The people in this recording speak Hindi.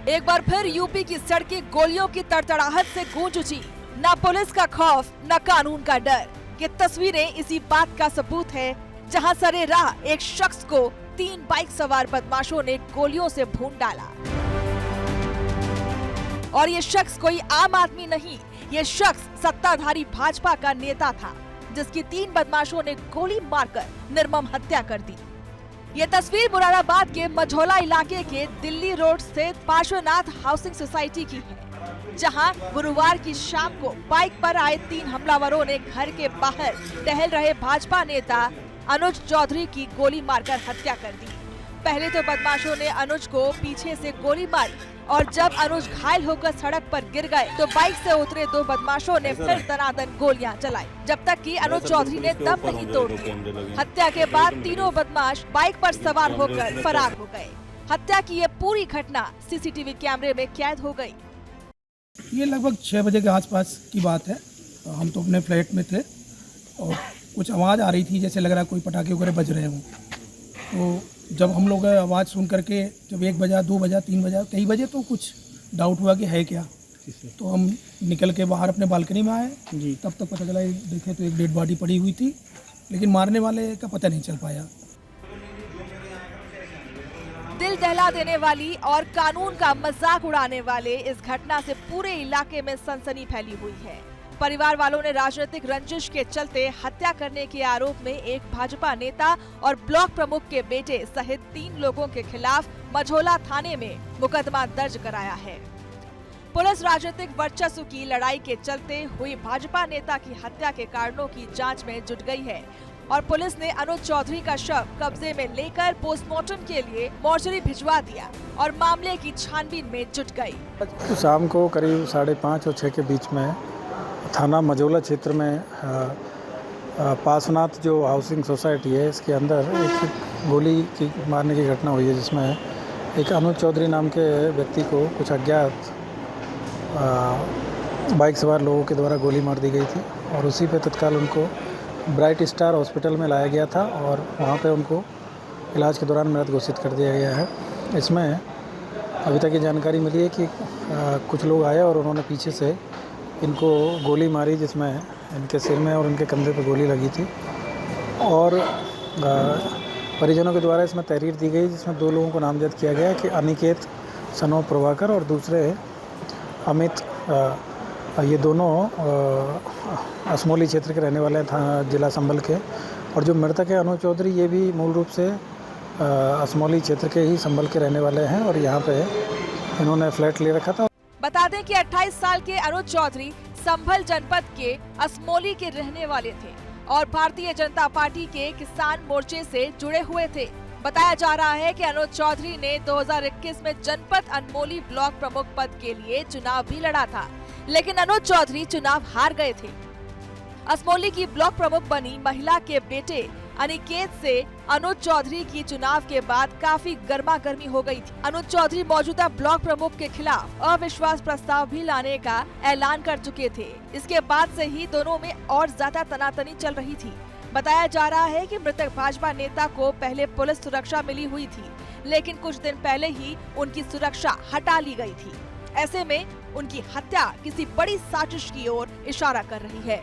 एक बार फिर यूपी की सड़कें गोलियों की तड़तड़ाहट से गूंज उठी। न पुलिस का खौफ, न कानून का डर। ये तस्वीरें इसी बात का सबूत है, जहां सरेराह एक शख्स को 3 बाइक सवार बदमाशों ने गोलियों से भून डाला। और ये शख्स कोई आम आदमी नहीं, ये शख्स सत्ताधारी भाजपा का नेता था, जिसकी 3 बदमाशों ने गोली मारकर निर्मम हत्या कर दी। ये तस्वीर मुरादाबाद के मझौला इलाके के दिल्ली रोड स्थित पार्श्वनाथ हाउसिंग सोसाइटी की है, जहां गुरुवार की शाम को बाइक पर आए 3 हमलावरों ने घर के बाहर टहल रहे भाजपा नेता अनुज चौधरी की गोली मारकर हत्या कर दी। पहले तो बदमाशों ने अनुज को पीछे से गोली मारी और जब अनुज घायल होकर सड़क पर गिर गए तो बाइक से उतरे 2 बदमाशों ने फिर दनादन गोलियां चलाई, जब तक कि अनुज चौधरी ने दम नहीं तोड़ दिया। हत्या के बाद तीनों बदमाश बाइक पर सवार होकर फरार हो गए। हत्या की ये पूरी घटना सीसीटीवी कैमरे में कैद हो गई। ये लगभग 6 बजे के आसपास की बात है। हम तो अपने फ्लैट में थे और कुछ आवाज़ आ रही थी, जैसे लग रहा है कोई पटाखे वगैरह बज रहे हों। तो जब हम लोग आवाज़ सुन करके जब 1 बजा, 2 बजा, 3 बजा, कई बजे तो कुछ डाउट हुआ कि है क्या। तो हम निकल के बाहर अपने बालकनी में आए जी। तब तक पता चला, देखे तो एक डेड बॉडी पड़ी हुई थी, लेकिन मारने वाले का पता नहीं चल पाया। दिल दहला देने वाली और कानून का मजाक उड़ाने वाले इस घटना से पूरे इलाके में सनसनी फैली हुई है। परिवार वालों ने राजनीतिक रंजिश के चलते हत्या करने के आरोप में एक भाजपा नेता और ब्लॉक प्रमुख के बेटे सहित 3 लोगों के खिलाफ मझौला थाने में मुकदमा दर्ज कराया है। पुलिस राजनीतिक वर्चस्व की लड़ाई के चलते हुई भाजपा नेता की हत्या के कारणों की जांच में जुट गई है और पुलिस ने अनुज चौधरी का शव कब्जे में लेकर पोस्टमार्टम के लिए मोर्चरी भिजवा दिया और मामले की छानबीन में जुट गई। शाम को करीब 5:30 और 6 के बीच में थाना मझौला क्षेत्र में पार्श्वनाथ जो हाउसिंग सोसाइटी है, इसके अंदर एक गोली की मारने की घटना हुई है, जिसमें एक अनुज चौधरी नाम के व्यक्ति को कुछ अज्ञात बाइक सवार लोगों के द्वारा गोली मार दी गई थी और उसी पे तत्काल उनको ब्राइट स्टार हॉस्पिटल में लाया गया था और वहाँ पे उनको इलाज के दौरान मृत घोषित कर दिया गया है। इसमें अभी तक ये जानकारी मिली है कि कुछ लोग आए और उन्होंने पीछे से इनको गोली मारी, जिसमें इनके सिर में और इनके कंधे पर गोली लगी थी और परिजनों के द्वारा इसमें तहरीर दी गई, जिसमें 2 लोगों को नामजद किया गया कि अनिकेत सनो प्रभाकर और दूसरे अमित। ये दोनों असमोली क्षेत्र के रहने वाले हैं, जिला संभल के। और जो मृतक है अनुज चौधरी, ये भी मूल रूप से असमोली क्षेत्र के ही संभल के रहने वाले हैं और यहाँ पे इन्होंने फ्लैट ले रखा था। बता दें कि 28 साल के अनुज चौधरी संभल जनपद के असमोली के रहने वाले थे और भारतीय जनता पार्टी के किसान मोर्चे से जुड़े हुए थे। बताया जा रहा है कि अनुज चौधरी ने 2021 में जनपद अनमोली ब्लॉक प्रमुख पद के लिए चुनाव भी लड़ा था, लेकिन अनुज चौधरी चुनाव हार गए थे। असमोली की ब्लॉक प्रमुख बनी महिला के बेटे अनिकेत से अनुज चौधरी की चुनाव के बाद काफी गर्मागर्मी हो गई थी। अनुज चौधरी मौजूदा ब्लॉक प्रमुख के खिलाफ अविश्वास प्रस्ताव भी लाने का ऐलान कर चुके थे। इसके बाद से ही दोनों में और ज्यादा तनातनी चल रही थी। बताया जा रहा है कि मृतक भाजपा नेता को पहले पुलिस सुरक्षा मिली हुई थी, लेकिन कुछ दिन पहले ही उनकी सुरक्षा हटा ली गई थी। ऐसे में उनकी हत्या किसी बड़ी साजिश की ओर इशारा कर रही है।